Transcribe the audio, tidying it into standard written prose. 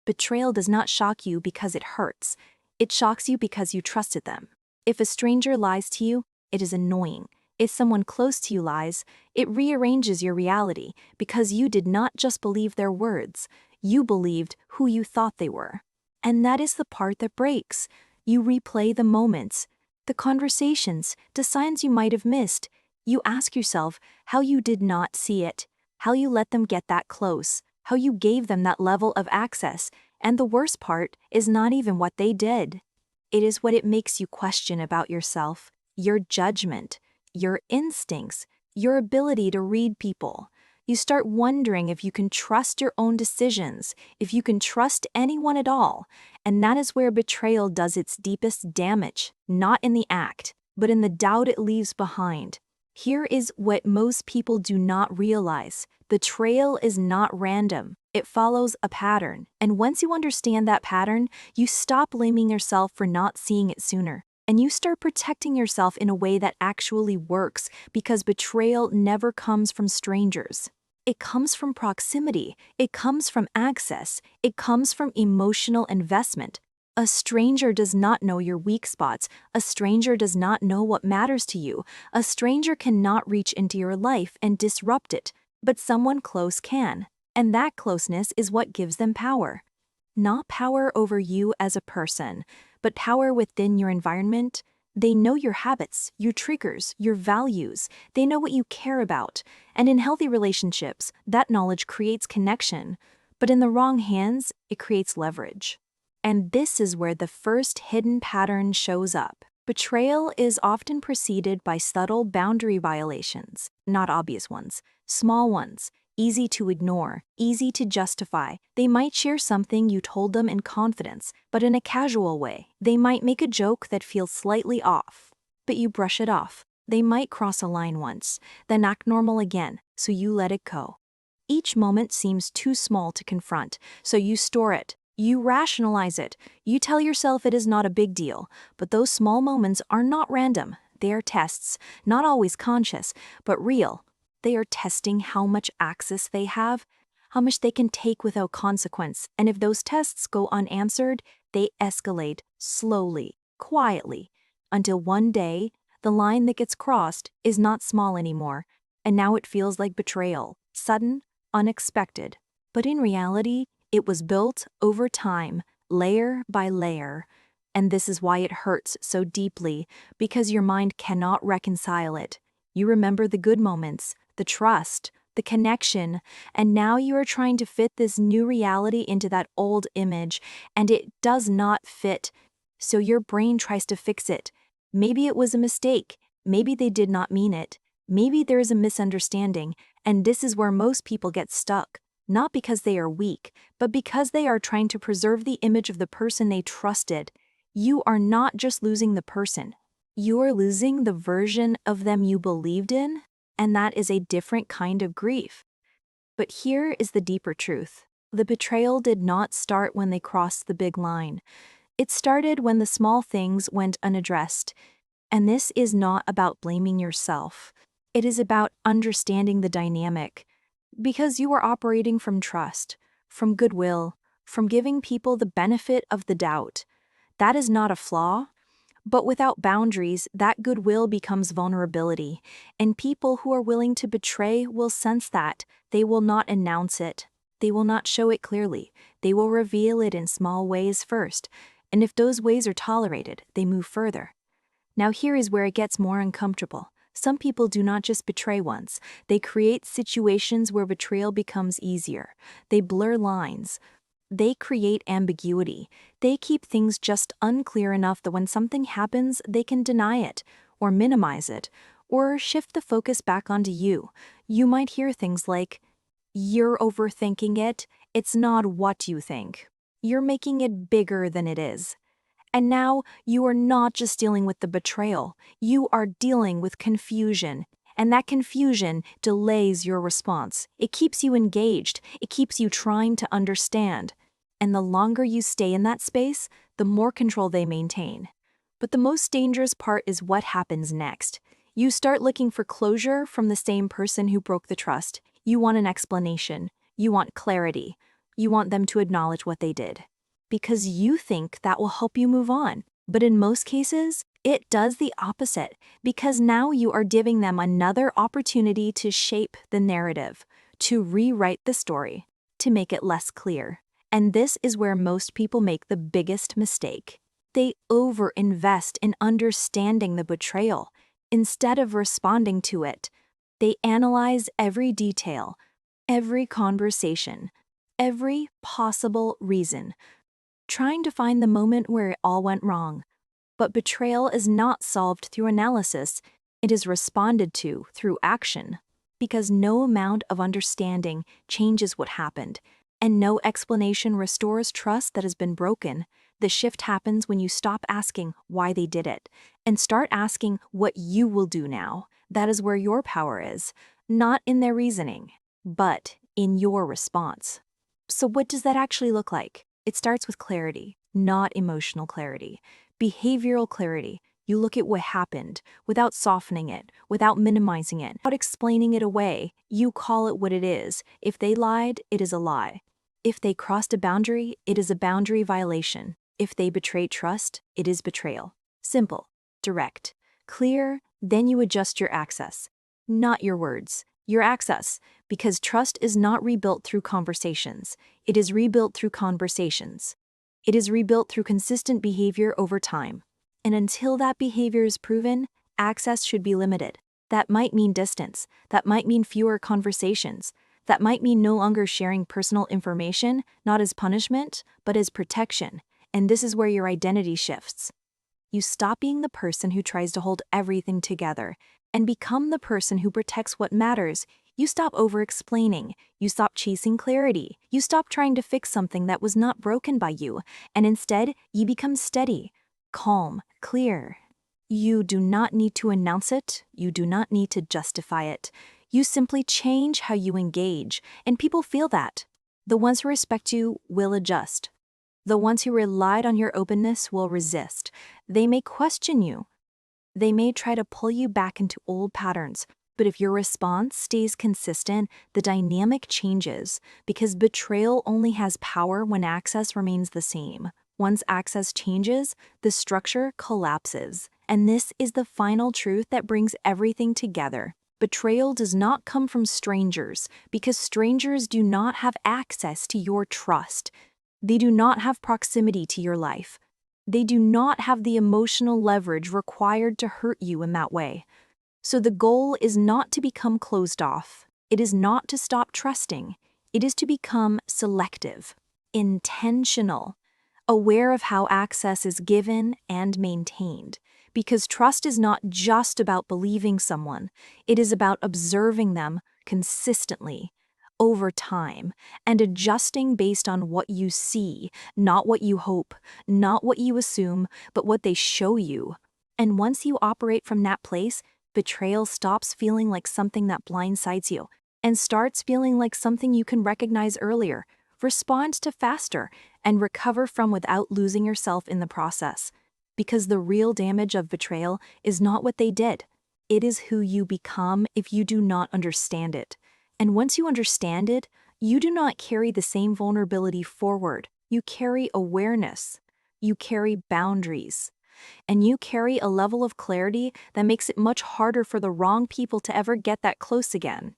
Betrayal does not shock you because it hurts. It shocks you because you trusted them. If a stranger lies to you, it is annoying. If someone close to you lies, it rearranges your reality because you did not just believe their words, you believed who you thought they were. And that is the part that breaks. You replay the moments, the conversations, the signs you might have missed. You ask yourself how you did not see it, how you let them get that close, how you gave them that level of access, and the worst part is not even what they did. It is what it makes you question about yourself, your judgment, your instincts, your ability to read people. You start wondering if you can trust your own decisions, if you can trust anyone at all, and that is where betrayal does its deepest damage, not in the act, but in the doubt it leaves behind. Here is what most people do not realize. Betrayal is not random. It follows a pattern, and once you understand that pattern, you stop blaming yourself for not seeing it sooner. And you start protecting yourself in a way that actually works, because betrayal never comes from strangers. It comes from proximity, it comes from access, it comes from emotional investment. A stranger does not know your weak spots, a stranger does not know what matters to you, a stranger cannot reach into your life and disrupt it, but someone close can. And that closeness is what gives them power. Not power over you as a person, but power within your environment. They know your habits, your triggers, your values. They know what you care about. And in healthy relationships, that knowledge creates connection. But in the wrong hands, it creates leverage. And this is where the first hidden pattern shows up. Betrayal is often preceded by subtle boundary violations, not obvious ones, small ones. Easy to ignore, easy to justify. They might share something you told them in confidence, but in a casual way. They might make a joke that feels slightly off, but you brush it off. They might cross a line once, then act normal again, so you let it go. Each moment seems too small to confront, so you store it. You rationalize it. You tell yourself it is not a big deal, but those small moments are not random. They are tests, not always conscious, but real. They are testing how much access they have, how much they can take without consequence, and if those tests go unanswered, they escalate slowly, quietly, until one day, the line that gets crossed is not small anymore, and now it feels like betrayal, sudden, unexpected. But in reality, it was built over time, layer by layer. And this is why it hurts so deeply, because your mind cannot reconcile it. You remember the good moments, the trust, the connection, and now you are trying to fit this new reality into that old image, and it does not fit. So your brain tries to fix it. Maybe it was a mistake. Maybe they did not mean it. Maybe there is a misunderstanding, and this is where most people get stuck. Not because they are weak, but because they are trying to preserve the image of the person they trusted. You are not just losing the person. You are losing the version of them you believed in, and that is a different kind of grief. But here is the deeper truth. The betrayal did not start when they crossed the big line. It started when the small things went unaddressed. And this is not about blaming yourself. It is about understanding the dynamic. Because you are operating from trust, from goodwill, from giving people the benefit of the doubt. That is not a flaw. But without boundaries, that goodwill becomes vulnerability, and people who are willing to betray will sense that. They will not announce it. They will not show it clearly. They will reveal it in small ways first, and if those ways are tolerated, they move further. Now here is where it gets more uncomfortable. Some people do not just betray once. They create situations where betrayal becomes easier. They blur lines. They create ambiguity. They keep things just unclear enough that when something happens, they can deny it, or minimize it, or shift the focus back onto you. You might hear things like, "You're overthinking it. It's not what you think. You're making it bigger than it is." And now, you are not just dealing with the betrayal. You are dealing with confusion. And that confusion delays your response. It keeps you engaged. It keeps you trying to understand. And the longer you stay in that space, the more control they maintain. But the most dangerous part is what happens next. You start looking for closure from the same person who broke the trust. You want an explanation. You want clarity. You want them to acknowledge what they did. Because you think that will help you move on. But in most cases, it does the opposite, because now you are giving them another opportunity to shape the narrative, to rewrite the story, to make it less clear. And this is where most people make the biggest mistake. They overinvest in understanding the betrayal. Instead of responding to it, they analyze every detail, every conversation, every possible reason, trying to find the moment where it all went wrong. But betrayal is not solved through analysis, it is responded to through action. Because no amount of understanding changes what happened, and no explanation restores trust that has been broken. The shift happens when you stop asking why they did it, and start asking what you will do now. That is where your power is, not in their reasoning, but in your response. So what does that actually look like? It starts with clarity, not emotional clarity. Behavioral clarity. You look at what happened without softening it, without minimizing it, without explaining it away. You call it what it is. If they lied, it is a lie. If they crossed a boundary, it is a boundary violation. If they betrayed trust, it is betrayal. Simple, direct, clear, then you adjust your access. Not your words, your access, because trust is not rebuilt through conversations. It is rebuilt through conversations. It is rebuilt through consistent behavior over time. And until that behavior is proven, access should be limited. That might mean distance. That might mean fewer conversations. That might mean no longer sharing personal information, not as punishment, but as protection. And this is where your identity shifts. You stop being the person who tries to hold everything together and become the person who protects what matters. You stop over-explaining. You stop chasing clarity. You stop trying to fix something that was not broken by you, and instead, you become steady, calm, clear. You do not need to announce it. You do not need to justify it. You simply change how you engage, and people feel that. The ones who respect you will adjust. The ones who relied on your openness will resist. They may question you. They may try to pull you back into old patterns. But if your response stays consistent, the dynamic changes, because betrayal only has power when access remains the same. Once access changes, the structure collapses. And this is the final truth that brings everything together. Betrayal does not come from strangers, because strangers do not have access to your trust. They do not have proximity to your life. They do not have the emotional leverage required to hurt you in that way. So the goal is not to become closed off. It is not to stop trusting. It is to become selective, intentional, aware of how access is given and maintained. Because trust is not just about believing someone. It is about observing them consistently, over time, and adjusting based on what you see, not what you hope, not what you assume, but what they show you. And once you operate from that place, betrayal stops feeling like something that blindsides you and starts feeling like something you can recognize earlier, respond to faster, and recover from without losing yourself in the process. Because the real damage of betrayal is not what they did. It is who you become if you do not understand it. And once you understand it, you do not carry the same vulnerability forward. You carry awareness. You carry boundaries. And you carry a level of clarity that makes it much harder for the wrong people to ever get that close again.